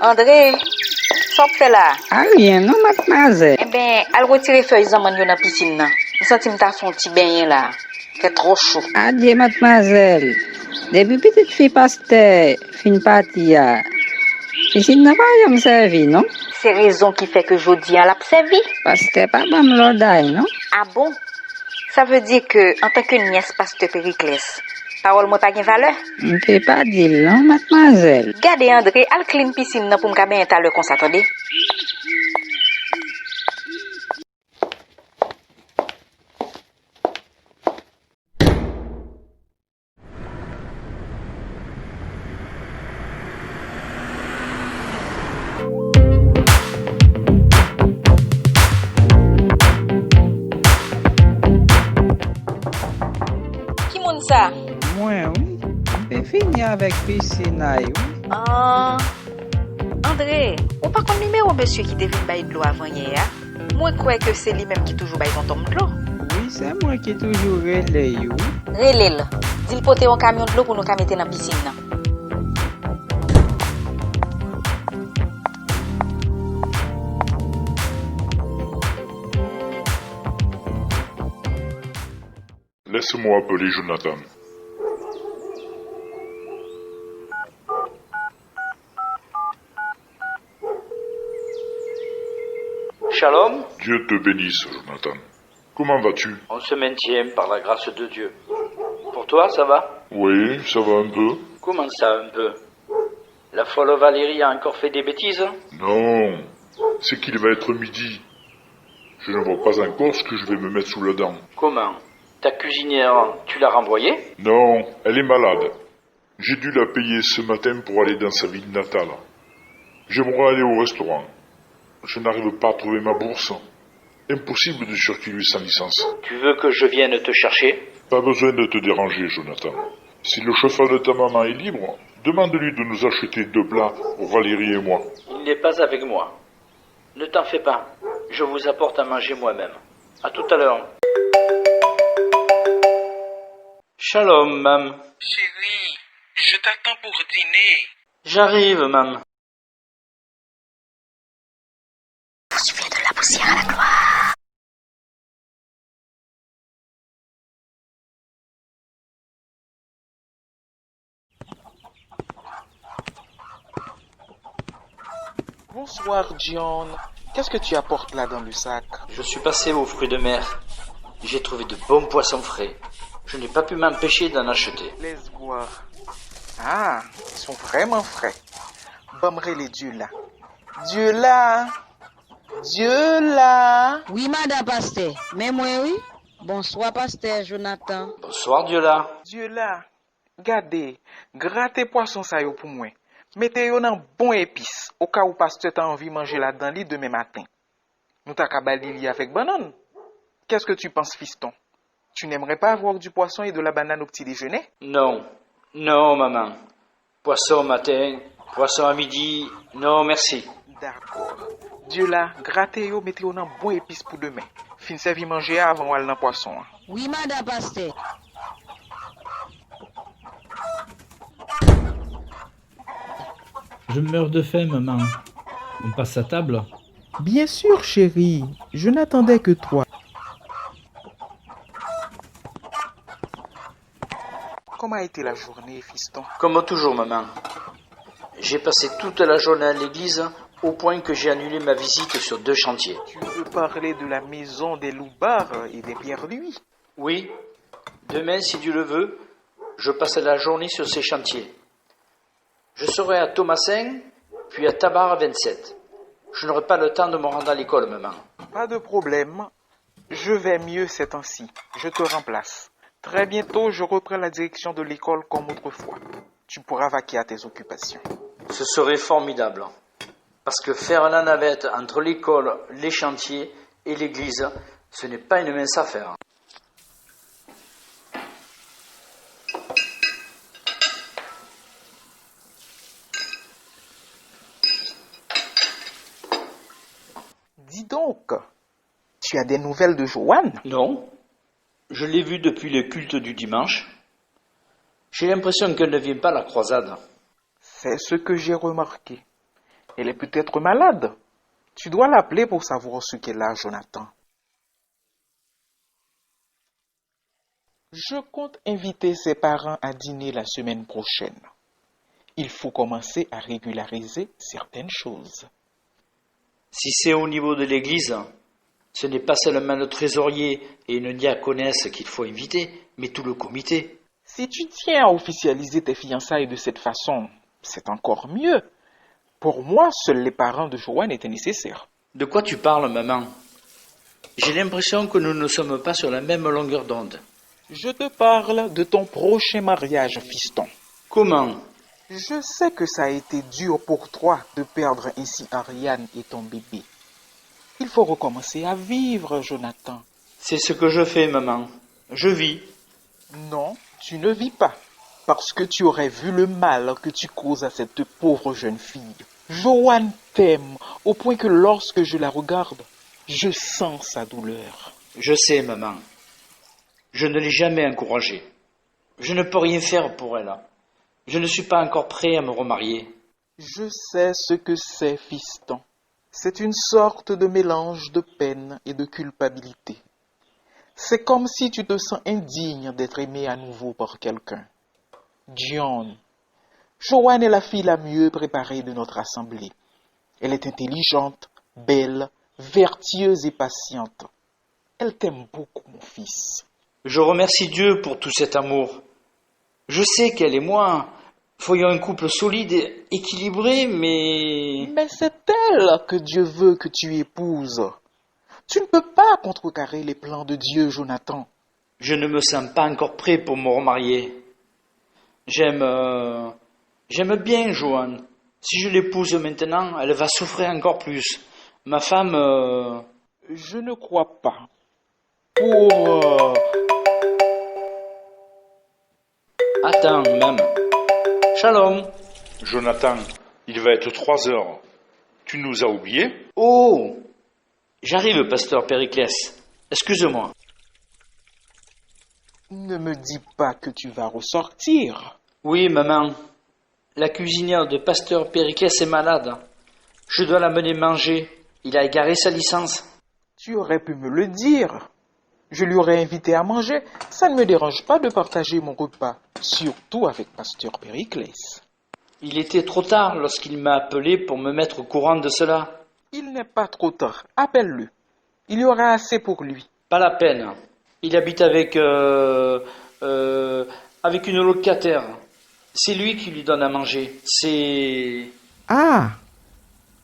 André, ça fait là? Ah rien, non, mademoiselle. Eh bien, elle retire feuilles zaman dans la piscine. Je sens que tu son petit bain là. C'est trop chaud. Adieu, mademoiselle. Depuis petite fille pasteur, fin partie, piscine n'a pas me servi, non? C'est raison qui fait que je dis à l'observer. Pasteur pas bon l'odaille, non? Ah bon? Ça veut dire que, en tant que nièce pasteur Périclès, parole moi pas de valeur? Je ne peux pas dire, non, mademoiselle. Gardez André, elle clean piscine pour me caber à l'heure qu'on s'attendait. Qui monte ça? Moi, oui. Je peux finir avec piscine, oui. Ah, André, ou pas qu'on numéro monsieur qui devine bailler de l'eau avant hier? Moi, je crois que c'est lui-même qui toujours baille ton tombe de l'eau. Oui, c'est moi qui toujours relais, oui. Relèle, dis-le porter un camion de l'eau pour nous mettre dans la piscine. Laisse-moi appeler Jonathan. Shalom, Dieu te bénisse, Jonathan. Comment vas-tu? on se maintient par la grâce de Dieu. Pour toi, ça va? Oui, ça va un peu. Comment ça, un peu? La folle Valérie a encore fait des bêtises? Non, c'est qu'il va être midi. Je ne vois pas encore ce que je vais me mettre sous la dent. Comment? Ta cuisinière, tu l'as renvoyée? Non, elle est malade. J'ai dû la payer ce matin pour aller dans sa ville natale. J'aimerais aller au restaurant. Je n'arrive pas à trouver ma bourse. Impossible de circuler sans licence. Tu veux que je vienne te chercher? Pas besoin de te déranger, Jonathan. Si le chauffeur de ta maman est libre, demande-lui de nous acheter 2 plats pour Valérie et moi. Il n'est pas avec moi. Ne t'en fais pas. Je vous apporte à manger moi-même. À tout à l'heure. Shalom, mam. Chérie, je t'attends pour dîner. J'arrive, mam. Souviens de la poussière à la gloire. Bonsoir, John. Qu'est-ce que tu apportes là dans le sac? Je suis passé aux fruits de mer. J'ai trouvé de bons poissons frais. Je n'ai pas pu m'empêcher d'en acheter. Laisse voir. Ah, ils sont vraiment frais. Bommerai les dieux là. Dieu là. Dieu là. Oui, madame pasteur. Mais moi, oui. Bonsoir, pasteur Jonathan. Bonsoir, Diola. Dieu là. Gardez, grattez poisson ça yo pour moi. Mettez-yo dans bon épice, au cas où pasteur t'a envie de manger là-dedans li demain matin. Nous t'a kabali li avec banane. Qu'est-ce que tu penses, fiston? Tu n'aimerais pas avoir du poisson et de la banane au petit déjeuner? Non. Non, maman. Poisson au matin, poisson à midi. Non, merci. D'accord. Dieu là, grattez-yo, mettez-yo dans bon épice pour demain. Fin servi manger avant aller dans poisson. Oui, madame pasteur. Je meurs de faim, maman. On passe à table? Bien sûr, chérie. Je n'attendais que toi. Comment a été la journée, fiston? Comme toujours, maman. J'ai passé toute la journée à l'église au point que j'ai annulé ma visite sur 2 chantiers. Tu veux parler de la maison des loupards et des pierres-louis? Oui, demain, si Dieu le veut, je passerai la journée sur ces chantiers. Je serai à Thomasin, puis à Tabar 27. Je n'aurai pas le temps de me rendre à l'école, maman. Pas de problème. Je vais mieux ces temps-ci. Je te remplace. Très bientôt, je reprends la direction de l'école comme autrefois. Tu pourras vaquer à tes occupations. Ce serait formidable. Parce que faire la navette entre l'école, les chantiers et l'église, ce n'est pas une mince affaire. Dis donc, tu as des nouvelles de Joanne? Non, je l'ai vue depuis le culte du dimanche. J'ai l'impression qu'elle ne vient pas à la croisade. C'est ce que j'ai remarqué. Elle est peut-être malade. Tu dois l'appeler pour savoir ce qu'elle a, Jonathan. Je compte inviter ses parents à dîner la semaine prochaine. Il faut commencer à régulariser certaines choses. Si c'est au niveau de l'église, ce n'est pas seulement le trésorier et une diaconesse qu'il faut inviter, mais tout le comité. Si tu tiens à officialiser tes fiançailles de cette façon, c'est encore mieux. Pour moi, seuls les parents de Joanne étaient nécessaires. De quoi tu parles, maman? J'ai l'impression que nous ne sommes pas sur la même longueur d'onde. Je te parle de ton prochain mariage, fiston. Comment? Je sais que ça a été dur pour toi de perdre ainsi Ariane et ton bébé. Il faut recommencer à vivre, Jonathan. C'est ce que je fais, maman. Je vis. Non, tu ne vis pas, parce que tu aurais vu le mal que tu causes à cette pauvre jeune fille. Joanne t'aime, au point que lorsque je la regarde, je sens sa douleur. Je sais, maman. Je ne l'ai jamais encouragée. Je ne peux rien faire pour elle. Je ne suis pas encore prêt à me remarier. Je sais ce que c'est, fiston. C'est une sorte de mélange de peine et de culpabilité. C'est comme si tu te sens indigne d'être aimé à nouveau par quelqu'un. John, Joanne est la fille la mieux préparée de notre assemblée. Elle est intelligente, belle, vertueuse et patiente. Elle t'aime beaucoup, mon fils. Je remercie Dieu pour tout cet amour. Je sais qu'elle et moi voyons un couple solide et équilibré, mais... Mais c'est elle que Dieu veut que tu épouses. Tu ne peux pas contrecarrer les plans de Dieu, Jonathan. Je ne me sens pas encore prêt pour me remarier. J'aime bien Joanne. Si je l'épouse maintenant, elle va souffrir encore plus. Ma femme... Je ne crois pas. Pour... Attends, même. Shalom. Jonathan, il va être 3 heures. Tu nous as oubliés? Oh! J'arrive, pasteur Périclès. Excuse-moi. Ne me dis pas que tu vas ressortir. Oui, maman. La cuisinière de pasteur Périclès est malade. Je dois l'amener manger. Il a égaré sa licence. Tu aurais pu me le dire. Je lui aurais invité à manger. Ça ne me dérange pas de partager mon repas, surtout avec pasteur Périclès. Il était trop tard lorsqu'il m'a appelé pour me mettre au courant de cela. Il n'est pas trop tard. Appelle-le. Il y aura assez pour lui. Pas la peine. Il habite avec une locataire. C'est lui qui lui donne à manger. C'est... Ah!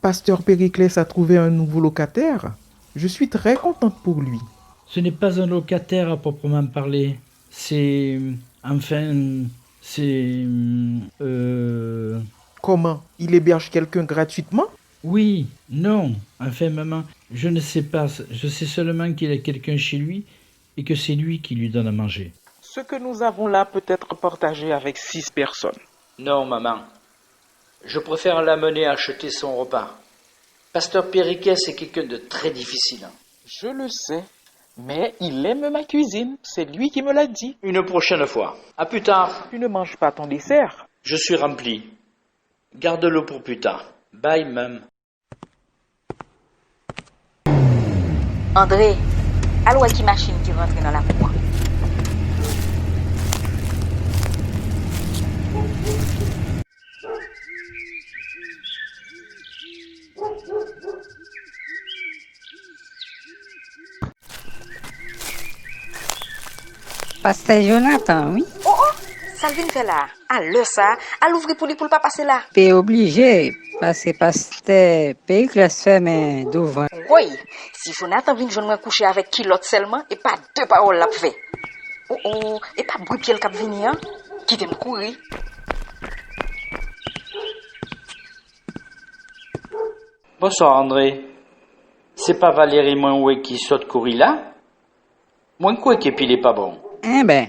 Pasteur Périclès a trouvé un nouveau locataire. Je suis très contente pour lui. Ce n'est pas un locataire à proprement parler. C'est... Enfin... C'est... Comment? Il héberge quelqu'un gratuitement? Oui, non. Enfin, maman, je ne sais pas. Je sais seulement qu'il a quelqu'un chez lui et que c'est lui qui lui donne à manger. Ce que nous avons là peut être partagé avec 6 personnes. Non, maman. Je préfère l'amener acheter son repas. Pasteur Périclès est quelqu'un de très difficile. Je le sais, mais il aime ma cuisine. C'est lui qui me l'a dit. Une prochaine fois. À plus tard. Tu ne manges pas ton dessert. Je suis rempli. Garde-le pour plus tard. Bye, même. André, allo qui machine qui rentre dans la cour. Pasteur Jonathan, oui. Oh, ça vient faire là. Alors ça, à l'ouvrir pour lui pour pas passer là. T'es obligé, parce que pasteur Périclès fait mais devant. Oui, si Jonathan vient joindre coucher avec qui l'autre seulement, et pas 2 paroles l'a fait. Oh, et pas bruit pied le cap venir, hein? Qui t'aime courir. Bonsoir, André. C'est pas Valérie Moinoué qui saute courir là? Moinoué qui est pas bon. Eh ben,